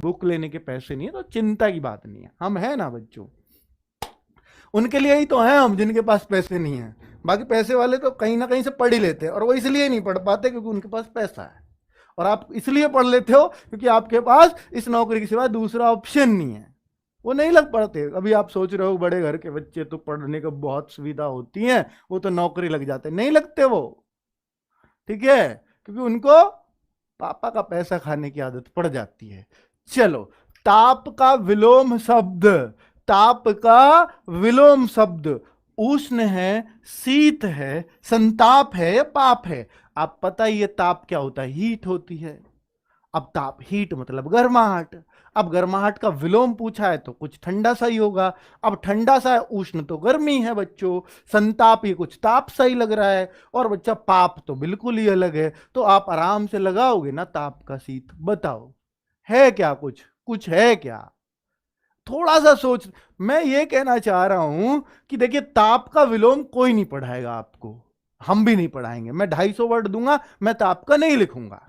Book लेने के पैसे नहीं है तो चिंता की बात नहीं है, हम है ना बच्चों। उनके लिए ही तो हैं हम जिनके पास पैसे नहीं है। बाकी पैसे वाले तो कहीं ना कहीं से पढ़ ही लेते हैं, और वो इसलिए नहीं पढ़ पाते क्योंकि उनके पास पैसा है। और आप इसलिए पढ़ लेते हो क्योंकि आपके पास इस नौकरी के सिवा दूसरा ऑप्शन नहीं है। वो नहीं लग पड़ते। अभी आप सोच रहे हो बड़े घर के बच्चे तो पढ़ने का बहुत सुविधा होती है, वो तो नौकरी लग जाते, नहीं लगते वो, ठीक है, क्योंकि उनको पापा का पैसा खाने की आदत पड़ जाती है। चलो, ताप का विलोम शब्द, ताप का विलोम शब्द उष्ण है, शीत है, संताप है या पाप है। आप पता ही ये ताप क्या होता है, हीट होती है। अब ताप, हीट मतलब गर्माहट। अब गर्माहट का विलोम पूछा है तो कुछ ठंडा सा ही होगा। अब ठंडा सा है, उष्ण तो गर्मी है बच्चों, संताप ये कुछ ताप सा ही लग रहा है, और बच्चा पाप तो बिल्कुल ही अलग है। तो आप आराम से लगाओगे ना ताप का शीत। बताओ है क्या, कुछ कुछ है क्या? थोड़ा सा सोच। मैं ये कहना चाह रहा हूं कि देखिए, ताप का विलोम कोई नहीं पढ़ाएगा आपको, हम भी नहीं पढ़ाएंगे। मैं 250 वर्ड दूंगा, मैं ताप का नहीं लिखूंगा।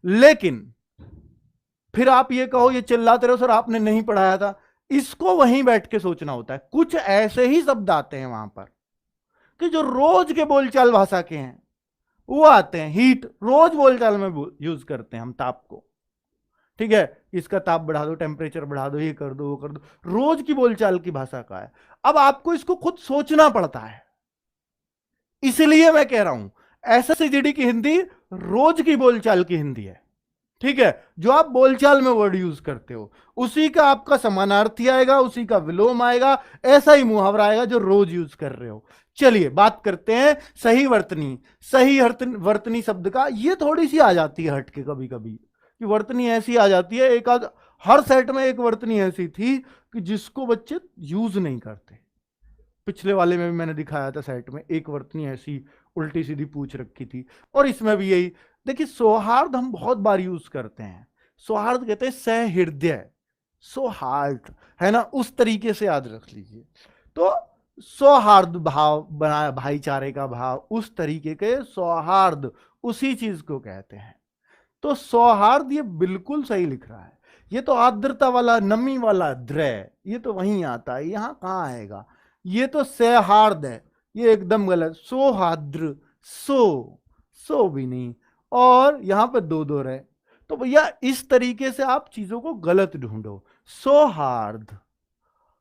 लेकिन फिर आप ये कहो, ये चिल्लाते रहो सर आपने नहीं पढ़ाया था, इसको वहीं बैठ के सोचना होता है। कुछ ऐसे ही शब्द आते हैं वहां पर कि जो रोज के बोलचाल भाषा के हैं, वो आते हैं। हीट रोज बोलचाल में यूज करते हैं हम ताप को, ठीक है, इसका ताप बढ़ा दो, टेम्परेचर बढ़ा दो, ये कर दो, वो कर दो, रोज की बोलचाल की भाषा का है। अब आपको इसको खुद सोचना पड़ता है, इसलिए मैं कह रहा हूं एसएससीजीडी की हिंदी रोज की बोलचाल की हिंदी है, ठीक है। जो आप बोलचाल में वर्ड यूज करते हो उसी का आपका समानार्थी आएगा, उसी का विलोम आएगा, ऐसा ही मुहावरा आएगा जो रोज यूज कर रहे हो। चलिए बात करते हैं सही वर्तनी। सही वर्तनी शब्द का ये थोड़ी सी आ जाती है हटके कभी कभी, कि वर्तनी ऐसी आ जाती है। एक आध हर सेट में एक वर्तनी ऐसी थी कि जिसको बच्चे यूज नहीं करते। पिछले वाले में भी मैंने दिखाया था, सेट में एक वर्तनी ऐसी उल्टी सीधी पूछ रखी थी, और इसमें भी यही। देखिए, सौहार्द हम बहुत बार यूज करते हैं। सौहार्द कहते हैं सहृदय, सौहार्द है ना, उस तरीके से याद रख लीजिए। तो सौहार्द भाव बना, भाईचारे का भाव, उस तरीके के सौहार्द, उसी चीज को कहते हैं। तो सौहार्द ये बिल्कुल सही लिख रहा है। ये तो आर्द्रता वाला, नमी वाला द्रय, ये तो वहीं आता है, यहां कहां आएगा। ये तो सौहार्द है, ये एकदम गलत। सौहार्द्र, सो भी नहीं, और यहां पे दो दो रहे। तो भैया इस तरीके से आप चीजों को गलत ढूंढो। सौहार्द,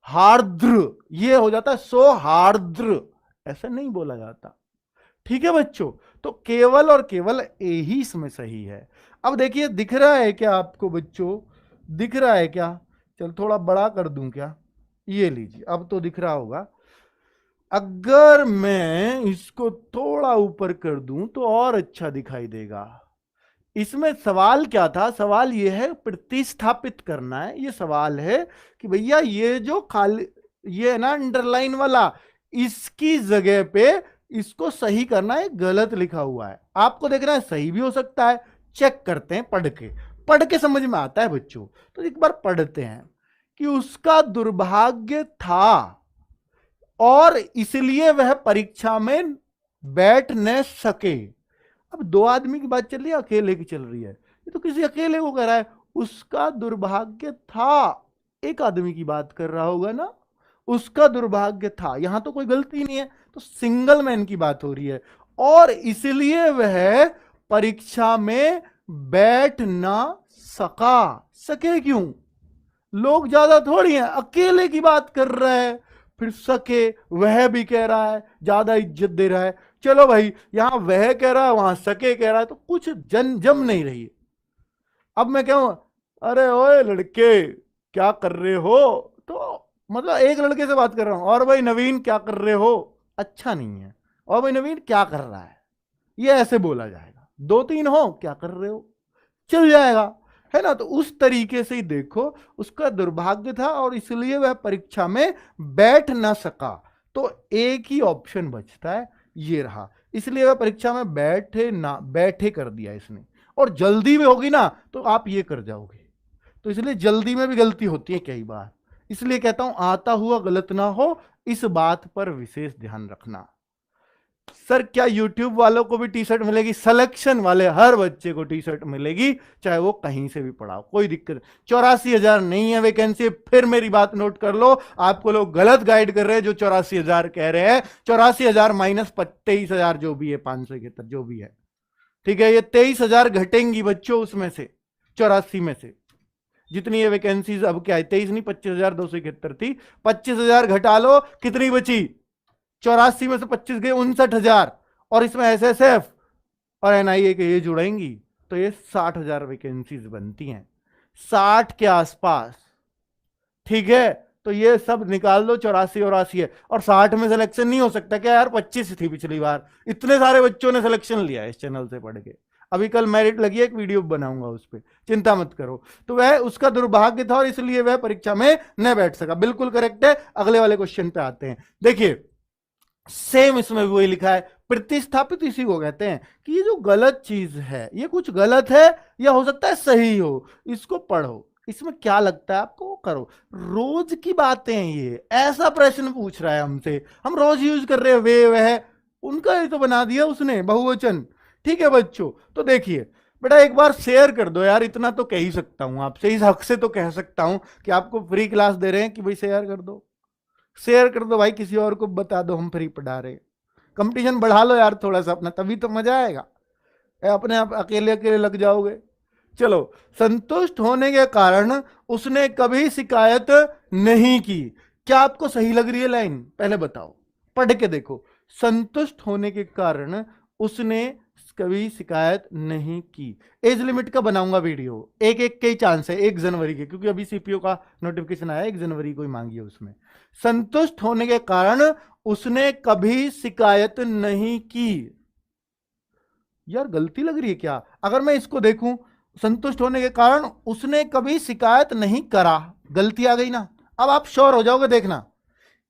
हार्द्र ये हो जाता है सौहार्द्र, ऐसा नहीं बोला जाता, ठीक है बच्चों। तो केवल और केवल यही इसमें सही है। अब देखिए, दिख रहा है क्या आपको बच्चों, दिख रहा है क्या? चल थोड़ा बड़ा कर दूं क्या? ये लीजिए, अब तो दिख रहा होगा। अगर मैं इसको थोड़ा ऊपर कर दूं तो और अच्छा दिखाई देगा। इसमें सवाल क्या था? सवाल ये है, प्रतिस्थापित करना है। ये सवाल है कि भैया ये जो खाली, ये है ना अंडरलाइन वाला, इसकी जगह पे इसको सही करना है, गलत लिखा हुआ है। आपको देखना है सही भी हो सकता है, चेक करते हैं पढ़ के। पढ़ के समझ में आता है बच्चों, तो एक बार पढ़ते हैं कि उसका दुर्भाग्य था और इसलिए वह परीक्षा में बैठ न सके। अब दो आदमी की बात चल रही है, अकेले की चल रही है, ये तो किसी अकेले को कह रहा है। उसका दुर्भाग्य था, एक आदमी की बात कर रहा होगा ना, उसका दुर्भाग्य था, यहां तो कोई गलती नहीं है, तो सिंगल मैन की बात हो रही है। और इसलिए वह परीक्षा में बैठ ना सका। सके क्यों? लोग ज्यादा थोड़ी हैं, अकेले की बात कर रहा है, फिर सके वह भी कह रहा है, ज्यादा इज्जत दे रहा है। चलो भाई, यहां वह कह रहा है, वहां सके कह रहा है, तो कुछ जम नहीं रही है। अब मैं कहूं, अरे ओए लड़के क्या कर रहे हो, तो मतलब एक लड़के से बात कर रहा हूं, और भाई नवीन क्या कर रहे हो, अच्छा नहीं है। और भाई नवीन क्या कर रहा है, ये ऐसे बोला जाएगा। दो तीन हो, क्या कर रहे हो, चल जाएगा, है ना। तो उस तरीके से ही देखो, उसका दुर्भाग्य था और इसलिए वह परीक्षा में बैठ ना सका। तो एक ही ऑप्शन बचता है, ये रहा। इसलिए वह परीक्षा में बैठे ना, बैठे कर दिया इसने। और जल्दी में होगी ना तो आप ये कर जाओगे। तो इसलिए जल्दी में भी गलती होती है कई बार, इसलिए कहता हूं आता हुआ गलत ना हो, इस बात पर विशेष ध्यान रखना। सर क्या YouTube वालों को भी टी शर्ट मिलेगी? सिलेक्शन वाले हर बच्चे को टी शर्ट मिलेगी, चाहे वो कहीं से भी पढ़ा हो, कोई दिक्कत। 84,000 नहीं है वैकेंसी। फिर मेरी बात नोट कर लो, आपको लोग गलत गाइड कर रहे हैं जो 84,000 कह रहे हैं। 84,000 माइनस 23,000 जो भी है, 571 जो भी है, ठीक है, ये 23,000 घटेंगी बच्चों उसमें से, 84 में से। जितनी ये वैकेंसीज अब क्या है, 23 नहीं 25,271 थी, 25,000 घटा लो, कितनी बची? 84 में से 25 गए 59,000, और इसमें एसएसएफ और एनआईए के ये जुड़ेंगी तो ये 60,000 वैकेंसीज बनती हैं, 60 के आसपास, ठीक है। तो ये सब निकाल दो, 84 है, और 60 में सिलेक्शन नहीं हो सकता क्या यार? 25 थी पिछली बार, इतने सारे बच्चों ने सिलेक्शन लिया इस चैनल से पढ़ के। अभी कल मेरिट लगी है, एक वीडियो बनाऊंगा उस पर, चिंता मत करो। तो वह उसका दुर्भाग्य था और इसलिए वह परीक्षा में न बैठ सका, बिल्कुल करेक्ट है। अगले वाले क्वेश्चन पे आते हैं। देखिए सेम इसमें भी वही लिखा है, प्रतिस्थापित इसी को कहते हैं कि ये जो गलत चीज है, ये कुछ गलत है या हो सकता है सही हो, इसको पढ़ो, इसमें क्या लगता है आपको वो करो। रोज की बातें हैं ये, ऐसा प्रश्न पूछ रहा है हमसे, हम रोज यूज कर रहे हैं वे वह, उनका ही तो बना दिया उसने बहुवचन, ठीक है बच्चों। तो देखिए बेटा एक बार शेयर कर दो यार, इतना तो कह ही सकता हूं आपसे, इस हक से तो कह सकता हूं कि आपको फ्री क्लास दे रहे हैं कि भाई शेयर कर दो, शेयर कर दो भाई, किसी और को बता दो हम फ्री पढ़ा रहे। कंपटीशन बढ़ा लो यार थोड़ा सा अपना, तभी तो मजा आएगा, अपने आप अकेले अकेले लग जाओगे। चलो, संतुष्ट होने के कारण उसने कभी शिकायत नहीं की। क्या आपको सही लग रही है लाइन? पहले बताओ, पढ़ के देखो। संतुष्ट होने के कारण उसने कभी शिकायत नहीं की। एज लिमिट का बनाऊंगा वीडियो, एक एक के ही चांस है, 1 जनवरी के, क्योंकि अभी सीपीओ का नोटिफिकेशन आया, 1 जनवरी को ही मांगी है उसमें। संतुष्ट होने के कारण उसने कभी शिकायत नहीं की। यार गलती लग रही है क्या? अगर मैं इसको देखूं, संतुष्ट होने के कारण उसने कभी शिकायत नहीं करा, गलती आ गई ना। अब आप श्योर हो जाओगे, देखना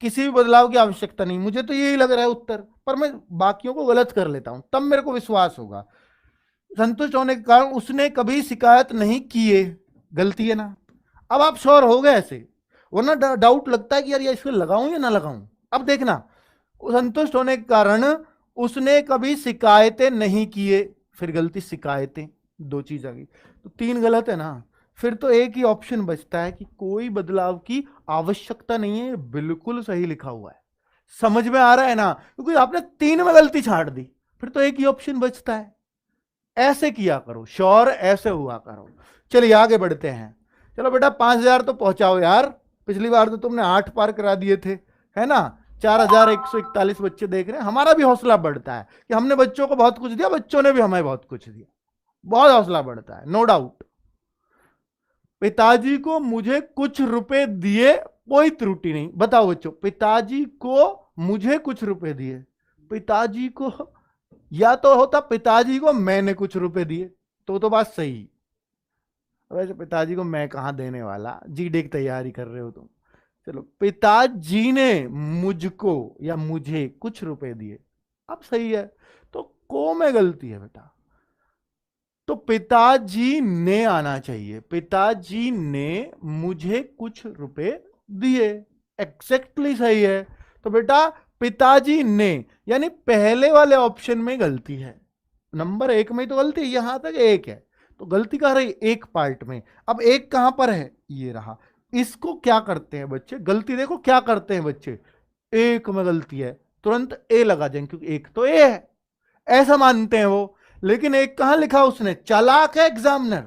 किसी भी बदलाव की आवश्यकता नहीं। मुझे तो यही लग रहा है उत्तर, पर मैं बाकियों को गलत कर लेता हूं, तब मेरे को विश्वास होगा। संतुष्ट होने के कारण उसने कभी शिकायत नहीं किए, गलती है ना। अब आप श्योर हो गए ऐसे, वरना डाउट लगता है कि यार ये इसको लगाऊं या ना लगाऊं। अब देखना, संतुष्ट होने के कारण उसने कभी शिकायतें नहीं किए, फिर गलती शिकायतें, 2 चीज आ गई, तो 3 गलत है ना। फिर तो एक ही ऑप्शन बचता है कि कोई बदलाव की आवश्यकता नहीं है, बिल्कुल सही लिखा हुआ है। समझ में आ रहा है ना? क्योंकि आपने 3 में गलती छाड़ दी, फिर तो एक ही ऑप्शन बचता है। ऐसे किया करो, श्योर ऐसे हुआ करो। चलिए आगे बढ़ते हैं। चलो बेटा 5,000 तो पहुंचाओ यार, पिछली बार तो तुमने 8 पार करा दिए थे, है ना। 4,141 बच्चे देख रहे हैं, हमारा भी हौसला बढ़ता है कि हमने बच्चों को बहुत कुछ दिया, बच्चों ने भी हमें बहुत कुछ दिया, बहुत हौसला बढ़ता है, नो डाउट। पिताजी को मुझे कुछ रुपए दिए, कोई त्रुटि नहीं। बताओ बच्चों, पिताजी को मुझे कुछ रुपए दिए, पिताजी को, या तो होता पिताजी को मैंने कुछ रुपए दिए, तो बात सही। वैसे पिताजी को मैं कहां देने वाला, जीडी की तैयारी कर रहे हो तुम। चलो, पिताजी ने मुझको या मुझे कुछ रुपए दिए, अब सही है। तो को में गलती है बेटा, तो पिताजी ने आना चाहिए, पिताजी ने मुझे कुछ रुपए दिए, एग्जैक्टली सही है। तो बेटा पिताजी ने, यानी पहले वाले ऑप्शन में गलती है, नंबर 1 में तो गलती है, यहां तक 1 है, तो गलती कहां रही? एक पार्ट में। अब 1 कहां पर है? ये रहा। इसको क्या करते हैं बच्चे, गलती देखो क्या करते हैं बच्चे, 1 में गलती है तुरंत ए लगा देंगे, क्योंकि 1 तो ए है, ऐसा मानते हैं वो। लेकिन 1 कहां लिखा उसने? चालाक है एग्जामिनर,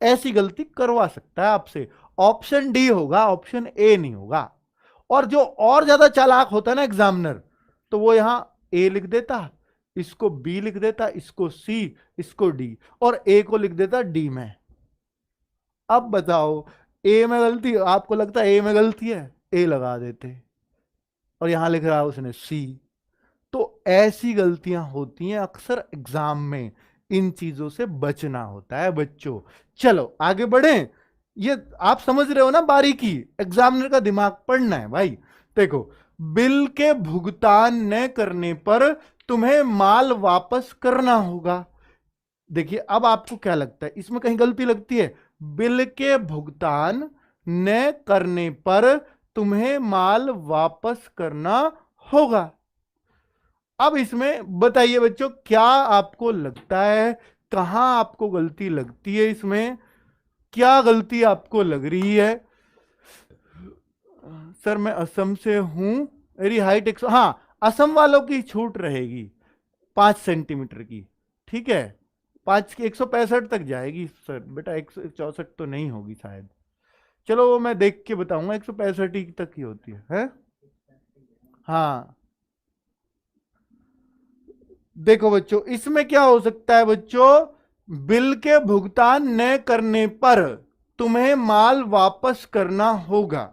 ऐसी गलती करवा सकता है आपसे। ऑप्शन डी होगा, ऑप्शन ए नहीं होगा। और जो और ज्यादा चालाक होता है ना एग्जामिनर, तो वो यहां ए लिख देता, इसको बी लिख देता, इसको सी, इसको डी, और ए को लिख देता डी में। अब बताओ, ए में गलती, आपको लगता है ए में गलती है, ए लगा देते, और यहां लिख रहा है उसने सी। तो ऐसी गलतियां होती हैं अक्सर एग्जाम में, इन चीजों से बचना होता है बच्चों। चलो आगे बढ़ें, ये आप समझ रहे हो ना बारीकी, एग्जामिनर का दिमाग पढ़ना है भाई। देखो, बिल के भुगतान न करने पर तुम्हें माल वापस करना होगा। देखिए अब आपको क्या लगता है, इसमें कहीं गलती लगती है? बिल के भुगतान न करने पर तुम्हें माल वापस करना होगा। अब इसमें बताइए बच्चों, क्या आपको लगता है कहां आपको गलती लगती है? इसमें क्या गलती आपको लग रही है? सर मैं असम से हूं, मेरी हाइट 100, हाँ असम वालों की छूट रहेगी 5 सेंटीमीटर की, ठीक है, 165 तक जाएगी सर, बेटा 164 तो नहीं होगी शायद, चलो वो मैं देख के बताऊंगा, 165 ही तक ही होती है? हाँ देखो बच्चों, इसमें क्या हो सकता है बच्चों, बिल के भुगतान न करने पर तुम्हें माल वापस करना होगा।